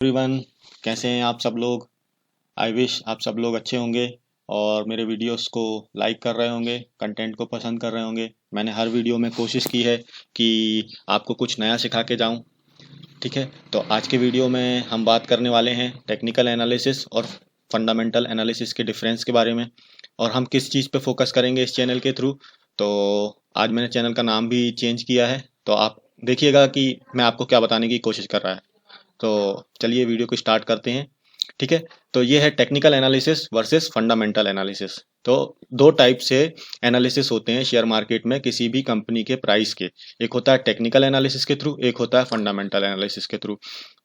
Everyone, कैसे हैं आप सब लोग। आई विश आप सब लोग अच्छे होंगे और मेरे वीडियोस को लाइक कर रहे होंगे, कंटेंट को पसंद कर रहे होंगे। मैंने हर वीडियो में कोशिश की है कि आपको कुछ नया सिखा के जाऊं। ठीक है, तो आज के वीडियो में हम बात करने वाले हैं टेक्निकल एनालिसिस और फंडामेंटल एनालिसिस के डिफरेंस के बारे में, और हम किस चीज़ पे फोकस करेंगे इस चैनल के थ्रू। तो आज मैंने चैनल का नाम भी चेंज किया है, तो आप देखिएगा कि मैं आपको क्या बताने की कोशिश कर रहा है। तो चलिए वीडियो को स्टार्ट करते हैं। ठीक है, तो ये है technical analysis versus fundamental analysis. तो दो टाइप से एनालिसिस होते हैं शेयर मार्केट में किसी भी कंपनी के प्राइस के। एक होता है टेक्निकल एनालिसिस के थ्रू, एक होता है फंडामेंटल एनालिसिस के थ्रू।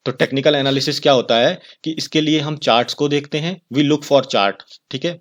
तो टेक्निकल एनालिसिस क्या होता है कि इसके लिए हम चार्ट्स को देखते हैं, वी लुक फॉर चार्ट। ठीक है,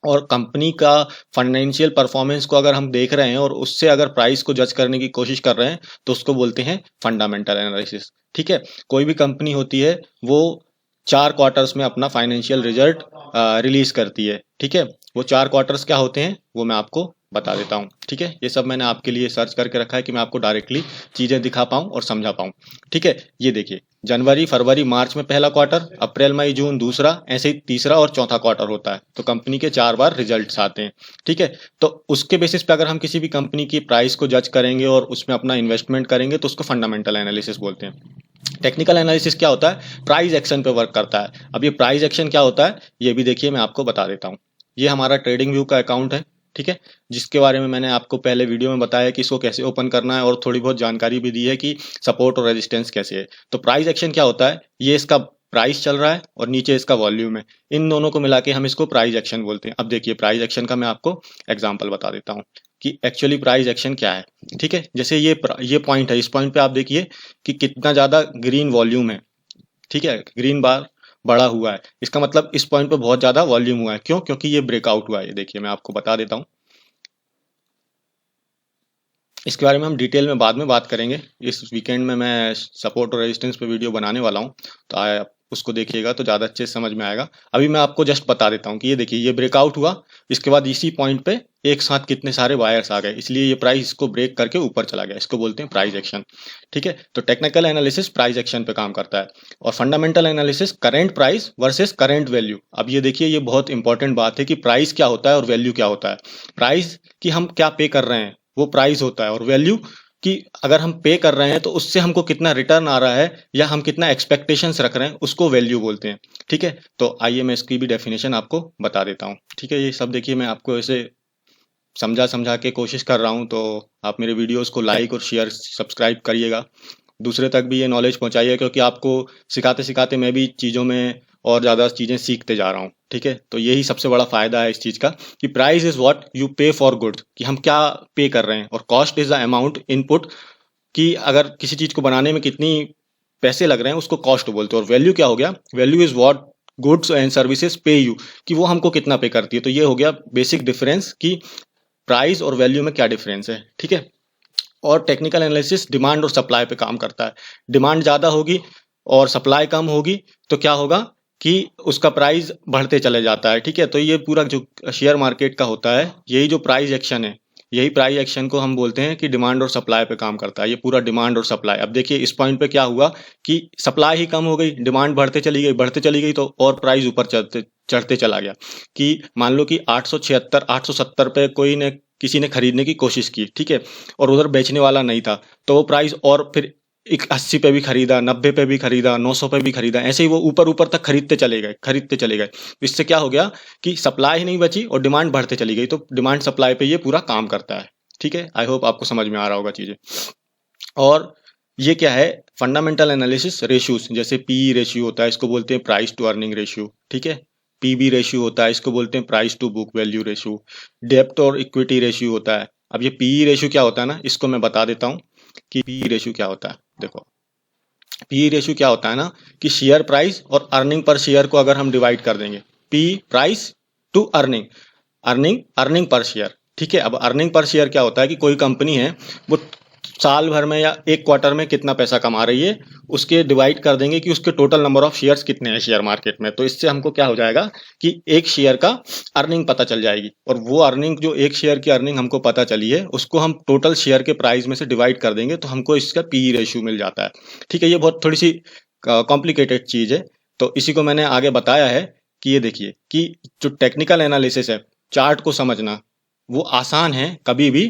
और कंपनी का फाइनेंशियल परफॉर्मेंस को अगर हम देख रहे हैं और उससे अगर प्राइस को जज करने की कोशिश कर रहे हैं तो उसको बोलते हैं फंडामेंटल एनालिसिस। ठीक है, कोई भी कंपनी होती है वो 4 क्वार्टर्स में अपना फाइनेंशियल रिजल्ट रिलीज करती है। ठीक है, वो 4 क्वार्टर्स क्या होते हैं वो मैं आपको बता देता हूँ। ठीक है, ये सब मैंने आपके लिए सर्च करके रखा है कि मैं आपको डायरेक्टली चीज़ें दिखा पाऊँ और समझा पाऊँ। ठीक है, ये देखिए, जनवरी फरवरी मार्च में पहला क्वार्टर, अप्रैल मई जून दूसरा, ऐसे ही तीसरा और चौथा क्वार्टर होता है। तो कंपनी के 4 बार रिजल्ट्स आते हैं। ठीक है, तो उसके बेसिस पे अगर हम किसी भी कंपनी की प्राइस को जज करेंगे और उसमें अपना इन्वेस्टमेंट करेंगे तो उसको फंडामेंटल एनालिसिस बोलते हैं। टेक्निकल एनालिसिस क्या होता है, प्राइस एक्शन पे वर्क करता है। अब ये प्राइस एक्शन क्या होता है ये भी देखिए मैं आपको बता देता हूँ। ये हमारा ट्रेडिंग व्यू का अकाउंट है। ठीक है, जिसके बारे में मैंने आपको पहले वीडियो में बताया कि इसको कैसे ओपन करना है और थोड़ी बहुत जानकारी भी दी है कि सपोर्ट और रेजिस्टेंस कैसे है। तो प्राइस एक्शन क्या होता है, ये इसका प्राइस चल रहा है और नीचे इसका वॉल्यूम है, इन दोनों को मिला के हम इसको प्राइस एक्शन बोलते हैं। अब देखिए प्राइस एक्शन का मैं आपको एग्जाम्पल बता देता हूँ कि एक्चुअली प्राइस एक्शन क्या है। ठीक है, जैसे ये पॉइंट है, इस पॉइंट पे आप देखिए कि कितना ज़्यादा ग्रीन वॉल्यूम है। ठीक है, ग्रीन बार बढ़ा हुआ है, इसका मतलब इस पॉइंट पे बहुत ज़्यादा वॉल्यूम हुआ है। क्यों? क्योंकि ये ब्रेकआउट हुआ है। ये देखिए मैं आपको बता देता हूँ, इसके बारे में हम डिटेल में बाद में बात करेंगे। इस वीकेंड में मैं सपोर्ट और रेजिस्टेंस पे वीडियो बनाने वाला हूँ, तो आप उसको देखिएगा तो ज़्यादा अच्छे से समझ में आएगा। अभी मैं आपको जस्ट बता देता हूँ कि ये देखिए ये ब्रेकआउट हुआ, इसके बाद इसी पॉइंट पे एक साथ कितने सारे वायर्स आ गए, इसलिए ये प्राइस इसको ब्रेक करके ऊपर चला गया। इसको बोलते हैं प्राइस एक्शन। ठीक है, तो टेक्निकल एनालिसिस प्राइस एक्शन पे काम करता है और fundamental analysis current price versus current value. अब ये देखिए ये बहुत इंपॉर्टेंट बात है कि प्राइस क्या होता है और वैल्यू क्या होता है। प्राइस कि हम क्या पे कर रहे हैं वो प्राइस होता है, और वैल्यू कि अगर हम पे कर रहे हैं तो उससे हमको कितना रिटर्न आ रहा है या हम कितना एक्सपेक्टेशंस रख रहे हैं उसको वैल्यू बोलते हैं। ठीक है, तो आइए मैं इसकी भी डेफिनेशन आपको बता देता हूँ। ठीक है, ये सब देखिए मैं आपको ऐसे समझा समझा के कोशिश कर रहा हूँ, तो आप मेरे वीडियोस को लाइक और शेयर सब्सक्राइब करिएगा, दूसरे तक भी ये नॉलेज पहुंचाइए, क्योंकि आपको सिखाते सिखाते मैं भी चीज़ों में और ज़्यादा चीज़ें सीखते जा रहा हूँ। ठीक है, तो यही सबसे बड़ा फ़ायदा है इस चीज़ का कि प्राइस इज़ व्हाट यू पे फॉर गुड, कि हम क्या पे कर रहे हैं, और cost is the amount input, कि अगर किसी चीज़ को बनाने में कितनी पैसे लग रहे हैं उसको कॉस्ट बोलते हैं। और वैल्यू क्या हो गया, value is what goods and services पे यू, कि वो हमको कितना पे करती है। तो ये हो गया बेसिक डिफरेंस कि प्राइस और वैल्यू में क्या डिफरेंस है। ठीक है, और टेक्निकल एनालिसिस डिमांड और सप्लाई पे काम करता है। डिमांड ज़्यादा होगी और सप्लाई कम होगी तो क्या होगा कि उसका प्राइस बढ़ते चले जाता है। ठीक है, तो ये पूरा जो शेयर मार्केट का होता है, यही जो प्राइस एक्शन है, यही प्राइस एक्शन को हम बोलते हैं कि डिमांड और सप्लाई पे काम करता है। ये पूरा डिमांड और सप्लाई। अब देखिए इस पॉइंट पे क्या हुआ कि सप्लाई ही कम हो गई, डिमांड बढ़ते चली गई तो और प्राइस ऊपर चढ़ते चढ़ते चला गया। कि मान लो कि 876 870 पे कोई ने किसी ने खरीदने की कोशिश की। ठीक है, और उधर बेचने वाला नहीं था, तो वो प्राइस और फिर एक 80 पे भी खरीदा, 90 पे भी खरीदा, 900 पे भी खरीदा, ऐसे ही वो ऊपर ऊपर तक खरीदते चले गए, खरीदते चले गए। तो इससे क्या हो गया कि सप्लाई ही नहीं बची और डिमांड बढ़ते चली गई। तो डिमांड सप्लाई पे ये पूरा काम करता है। ठीक है, आई होप आपको समझ में आ रहा होगा चीजें। और ये क्या है, फंडामेंटल एनालिसिस रेशियोज, जैसे पी रेशियो होता है, इसको बोलते हैं प्राइस टू अर्निंग रेशियो। ठीक है, पीबी रेशियो होता है, इसको बोलते हैं price to book value ratio. डेब्ट और इक्विटी रेशियो होता है। अब ये पीई रेशियो क्या होता है ना, इसको मैं बता देता हूँ कि पीई रेशियो क्या होता है। देखो पी रेशियो क्या होता है ना, कि शेयर प्राइस और अर्निंग पर शेयर को अगर हम डिवाइड कर देंगे, P price to earning, earning earning per share. ठीक है, अब अर्निंग पर शेयर क्या होता है कि कोई कंपनी है वो साल भर में या एक क्वार्टर में कितना पैसा कमा रही है, उसके डिवाइड कर देंगे कि उसके टोटल नंबर ऑफ शेयर्स कितने हैं शेयर मार्केट में। तो इससे हमको क्या हो जाएगा कि एक शेयर का अर्निंग पता चल जाएगी, और वो अर्निंग जो एक शेयर की अर्निंग हमको पता चली है उसको हम टोटल शेयर के प्राइस में से डिवाइड कर देंगे तो हमको इसका पी रेशियो मिल जाता है। ठीक है, ये बहुत थोड़ी सी कॉम्प्लिकेटेड चीज़ है। तो इसी को मैंने आगे बताया है कि ये देखिए कि जो टेक्निकल एनालिसिस है, चार्ट को समझना वो आसान है कभी भी,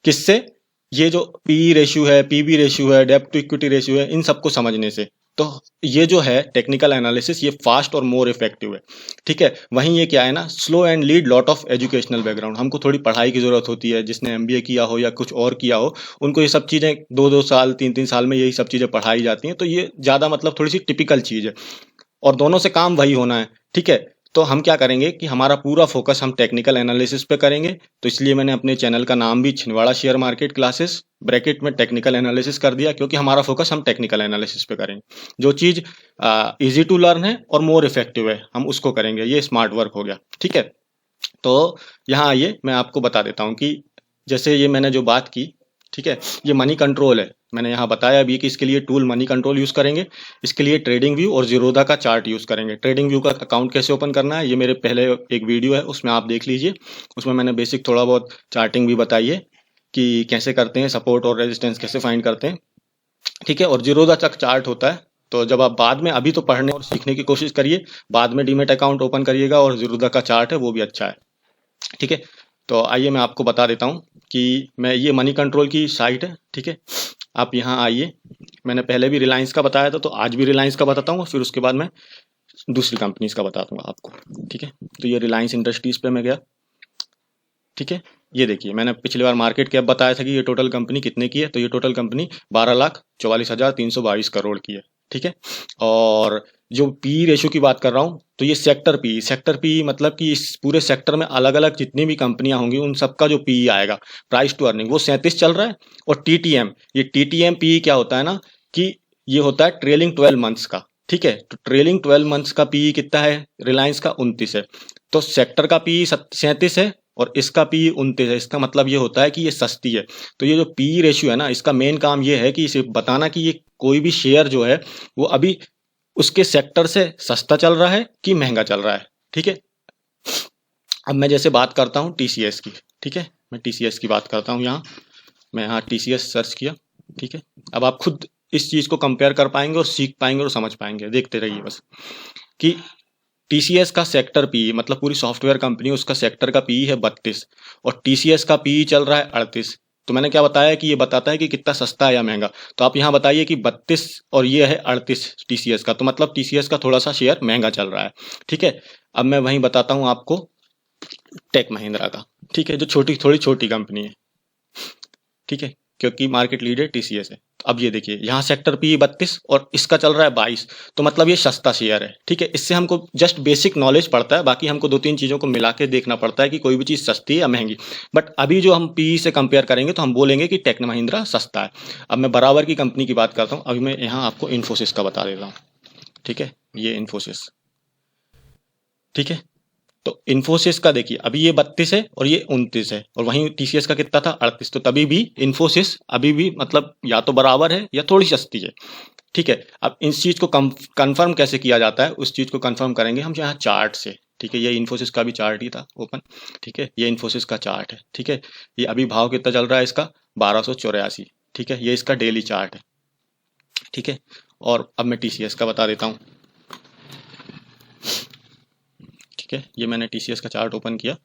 किससे? ये जो पी रेशियो है, पीबी रेशियो है, डेब्ट टू इक्विटी रेशियो है, इन सबको समझने से। तो ये जो है टेक्निकल एनालिसिस, ये फास्ट और मोर इफेक्टिव है, ठीक है। वहीं ये क्या है ना, slow and lead lot of educational background. हमको थोड़ी पढ़ाई की जरूरत होती है, जिसने एमबीए किया हो या कुछ और किया हो, उनको ये सब चीज़ें 2-2 साल 3-3 साल में यही सब चीज़ें पढ़ाई जाती हैं। तो ये ज़्यादा मतलब थोड़ी सी टिपिकल चीज़ है, और दोनों से काम वही होना है, ठीक है। तो हम क्या करेंगे कि हमारा पूरा फोकस हम टेक्निकल एनालिसिस पे करेंगे। तो इसलिए मैंने अपने चैनल का नाम भी Chhindwara share market classes bracket में टेक्निकल एनालिसिस कर दिया, क्योंकि हमारा फोकस हम टेक्निकल एनालिसिस पे करेंगे। जो चीज़ इजी टू लर्न है और मोर इफेक्टिव है, हम उसको करेंगे। ये स्मार्ट वर्क हो गया, ठीक है। तो यहाँ आइए मैं आपको बता देता हूँ कि जैसे ये मैंने जो बात की, ठीक है, ये मनी कंट्रोल है। मैंने यहाँ बताया भी कि इसके लिए टूल मनी कंट्रोल यूज़ करेंगे। इसके लिए ट्रेडिंग व्यू और जीरोधा का चार्ट यूज़ करेंगे। ट्रेडिंग व्यू का अकाउंट कैसे ओपन करना है, ये मेरे पहले एक वीडियो है, उसमें आप देख लीजिए। उसमें मैंने बेसिक थोड़ा बहुत चार्टिंग भी बताई है कि कैसे करते हैं, सपोर्ट और रेजिस्टेंस कैसे फाइंड करते हैं, ठीक है। और जीरोधा तक चार्ट होता है। तो जब आप बाद में, अभी तो पढ़ने और सीखने की कोशिश करिए, बाद में डीमेट अकाउंट ओपन करिएगा, और जीरोधा का चार्ट है वो भी अच्छा है, ठीक है। तो आइए मैं आपको बता देता हूँ कि मैं, ये मनी कंट्रोल की साइट है, ठीक है। आप यहाँ आइए। मैंने पहले भी रिलायंस का बताया था, तो आज भी रिलायंस का बताता हूँ, फिर उसके बाद मैं दूसरी कंपनीज का बता दूंगा आपको, ठीक है। तो ये रिलायंस इंडस्ट्रीज पे मैं गया, ठीक है। ये देखिए, मैंने पिछली बार मार्केट कैप बताया था कि ये टोटल कंपनी कितने की है। तो ये टोटल कंपनी 12,44,322 करोड़ की है, ठीक है। और जो पी रेशियो की बात कर रहा हूँ, तो ये सेक्टर पी मतलब कि इस पूरे सेक्टर में अलग अलग जितनी भी कंपनियां होंगी उन सबका जो पी आएगा, प्राइस टू अर्निंग, वो 37 चल रहा है। और टीटीएम, ये टीटीएम पी क्या होता है ना, कि ये होता है ट्रेलिंग 12 मंथ्स का, ठीक है। तो ट्रेलिंग 12 मंथ्स का पी कितना है, रिलायंस का 29 है। तो सेक्टर का पी 37 है और इसका पी 29 है। इसका मतलब ये होता है कि ये सस्ती है। तो ये जो पी रेशियो है ना, इसका मेन काम ये है कि इसे बताना कि ये कोई भी शेयर जो है वो अभी उसके सेक्टर से सस्ता चल रहा है कि महंगा चल रहा है, ठीक है। अब मैं जैसे बात करता हूँ टीसीएस की, ठीक है। मैं टीसीएस की बात करता हूँ, मैं यहाँ टीसीएस सर्च किया, ठीक है। अब आप खुद इस चीज को कंपेयर कर पाएंगे और सीख पाएंगे और समझ पाएंगे, देखते रहिए बस। कि टीसीएस का सेक्टर पी, मतलब पूरी सॉफ्टवेयर कंपनी, उसका सेक्टर का पी है 32 और टीसीएस का पी चल रहा है 38। तो मैंने क्या बताया कि ये बताता है कि कितना सस्ता है या महंगा। तो आप यहाँ बताइए कि 32 और ये है 38 टीसीएस का, तो मतलब टीसीएस का थोड़ा सा शेयर महंगा चल रहा है, ठीक है। अब मैं वहीं बताता हूँ आपको टेक महिंद्रा का, ठीक है, जो थोड़ी छोटी कंपनी है, ठीक है, क्योंकि मार्केट लीडर टीसीएस है। तो अब ये देखिए, यहाँ सेक्टर पी 32 और इसका चल रहा है 22, तो मतलब ये सस्ता शेयर है, ठीक है। इससे हमको जस्ट बेसिक नॉलेज पड़ता है, बाकी हमको 2-3 चीज़ों को मिला के देखना पड़ता है कि कोई भी चीज़ सस्ती है या महंगी। बट अभी जो हम पी से कंपेयर करेंगे तो हम बोलेंगे कि टेक महिंद्रा सस्ता है। अब मैं बराबर की कंपनी की बात करता हूँ। अभी मैं यहाँ आपको इन्फोसिस का बता देता हूँ, ठीक है। ये इन्फोसिस, ठीक है। तो इन्फोसिस का देखिए, अभी ये 32 है और ये 29 है, और वहीं टीसीएस का कितना था, 38। तो तभी भी इन्फोसिस अभी भी मतलब या तो बराबर है या थोड़ी सस्ती है, ठीक है। अब इस चीज को कंफर्म कैसे किया जाता है, उस चीज को कंफर्म करेंगे हम यहाँ चार्ट से, ठीक है। ये इन्फोसिस का भी चार्ट ही था ओपन, ठीक है। ये इन्फोसिस का चार्ट है, ठीक है। ये अभी भाव कितना चल रहा है इसका, 1284, ठीक है। ये इसका डेली चार्ट है, ठीक है। और अब मैं टीसीएस का बता देता हूँ, ठीक है। ये मैंने टीसीएस का चार्ट ओपन किया।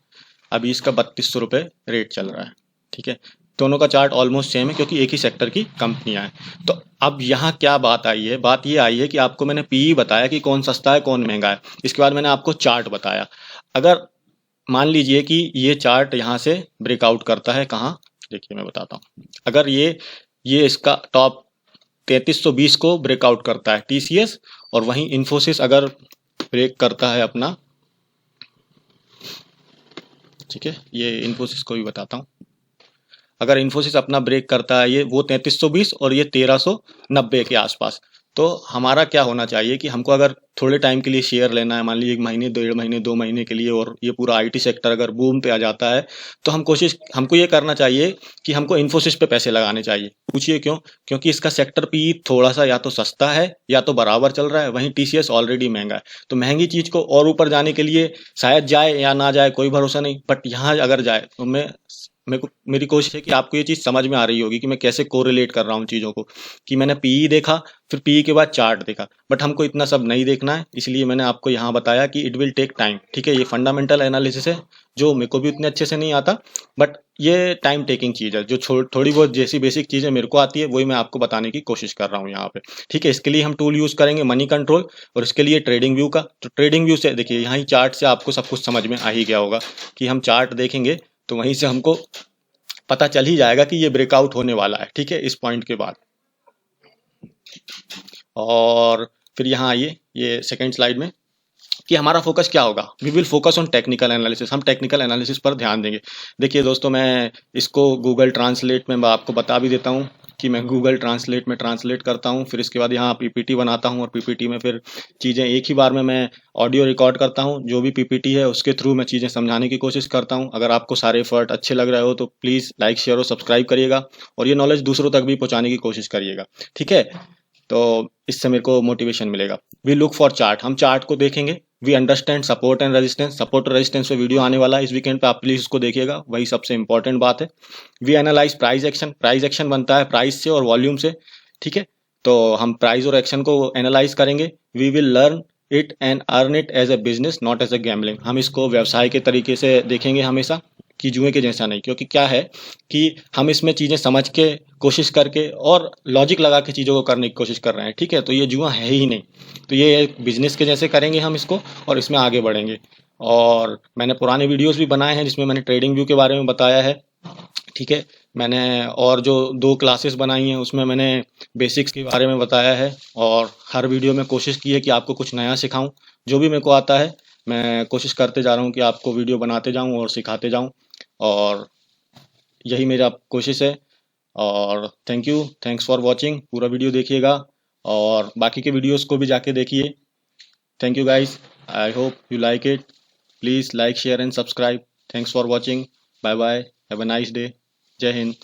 अभी इसका 3200 रुपये रेट चल रहा है, ठीक है। दोनों का चार्ट ऑलमोस्ट सेम है, क्योंकि एक ही सेक्टर की कंपनियां हैं। तो अब यहाँ क्या बात आई है, बात ये आई है कि आपको मैंने पी बताया कि कौन सस्ता है कौन महंगा है। इसके बाद मैंने आपको चार्ट बताया। अगर मान लीजिए कि ये चार्ट यहाँ से ब्रेकआउट करता है, कहाँ, देखिए मैं बताता हूँ। अगर ये इसका टॉप 3320 को ब्रेकआउट करता है टीसीएस, और वहीं इन्फोसिस अगर ब्रेक करता है अपना, ठीक है, ये इन्फोसिस को भी बताता हूँ। अगर इन्फोसिस अपना ब्रेक करता है, ये वो 3320 और ये 1390 के आसपास, तो हमारा क्या होना चाहिए कि हमको अगर थोड़े टाइम के लिए शेयर लेना है, मान लीजिए 1 महीने 1.5 महीने 2 महीने के लिए, और ये पूरा आईटी सेक्टर अगर बूम पे आ जाता है, तो हमको ये करना चाहिए कि हमको इन्फोसिस पे पैसे लगाने चाहिए। पूछिए क्यों? क्योंकि इसका सेक्टर पी थोड़ा सा या तो सस्ता है या तो बराबर चल रहा है, वहीं टीसीएस ऑलरेडी महंगा है। तो महंगी चीज को और ऊपर जाने के लिए शायद जाए या ना जाए, कोई भरोसा नहीं, बट यहाँ अगर जाए तो मैं मेरी कोशिश है कि आपको ये चीज़ समझ में आ रही होगी कि मैं कैसे कोरिलेट कर रहा हूँ चीज़ों को, कि मैंने पीई देखा, फिर पीई के बाद चार्ट देखा, बट हमको इतना सब नहीं देखना है, इसलिए मैंने आपको यहाँ बताया कि इट विल टेक टाइम। ठीक है, ये फंडामेंटल एनालिसिस है जो मेरे को भी उतने अच्छे से नहीं आता, बट ये टाइम टेकिंग चीज़ है। जो थोड़ी बहुत जैसी बेसिक चीज़ें मेरे को आती है वही मैं आपको बताने की कोशिश कर रहा हूँ यहाँ पे। ठीक है, इसके लिए हम टूल यूज़ करेंगे मनी कंट्रोल, और इसके लिए ट्रेडिंग व्यू का। तो ट्रेडिंग व्यू से देखिए, यहाँ ही चार्ट से आपको सब कुछ समझ में आ ही गया होगा कि हम चार्ट देखेंगे तो वहीं से हमको पता चल ही जाएगा कि ये ब्रेकआउट होने वाला है। ठीक है, इस पॉइंट के बाद। और फिर यहाँ आइए ये सेकेंड स्लाइड में कि हमारा फोकस क्या होगा। We will focus on technical analysis, हम टेक्निकल एनालिसिस पर ध्यान देंगे। देखिए दोस्तों, मैं इसको गूगल ट्रांसलेट में मैं आपको बता भी देता हूँ कि मैं गूगल ट्रांसलेट में ट्रांसलेट करता हूँ, फिर इसके बाद यहाँ पीपीटी बनाता हूँ, और पीपीटी में फिर चीज़ें एक ही बार में मैं ऑडियो रिकॉर्ड करता हूँ। जो भी पीपीटी है उसके थ्रू मैं चीज़ें समझाने की कोशिश करता हूँ। अगर आपको सारे एफर्ट अच्छे लग रहे हो तो प्लीज़ लाइक, शेयर और सब्सक्राइब करिएगा, और ये नॉलेज दूसरों तक भी पहुँचाने की कोशिश करिएगा। ठीक है, तो इससे मेरे को मोटिवेशन मिलेगा। वी लुक फॉर चार्ट, हम चार्ट को देखेंगे। We understand support and resistance, support और रेजिस्टेंस पे वीडियो आने वाला है इस वीकेंड पे, आप प्लीज उसको देखिएगा, वही सबसे इंपॉर्टेंट बात है। We analyse price action, price action बनता है प्राइस से और वॉल्यूम से। ठीक है, तो हम प्राइस और एक्शन को एनालाइज करेंगे। We will learn it and earn it as a business, not as a gambling, हम इसको व्यवसाय के तरीके से देखेंगे हमेशा, कि जुए के जैसा नहीं। क्योंकि क्या है कि हम इसमें चीज़ें समझ के, कोशिश करके और लॉजिक लगा के चीज़ों को करने की कोशिश कर रहे हैं। ठीक है, तो ये जुआ है ही नहीं, तो ये एक बिजनेस के जैसे करेंगे हम इसको, और इसमें आगे बढ़ेंगे। और मैंने पुराने वीडियोस भी बनाए हैं जिसमें मैंने ट्रेडिंग व्यू के बारे में बताया है। ठीक है, मैंने और जो 2 क्लासेस बनाई हैं उसमें मैंने बेसिक्स के बारे में बताया है, और हर वीडियो में कोशिश की है कि आपको कुछ नया सिखाऊं। जो भी मेरे को आता है मैं कोशिश करते जा रहा हूं कि आपको वीडियो बनाते जाऊं और सिखाते जाऊं, और यही मेरा कोशिश है। और थैंक्स फॉर वॉचिंग, पूरा वीडियो देखिएगा और बाकी के वीडियोस को भी जाके देखिए। Thank you guys, I hope you like it. Please like, share and subscribe. Thanks for watching, bye bye, have a nice day, जय हिंद।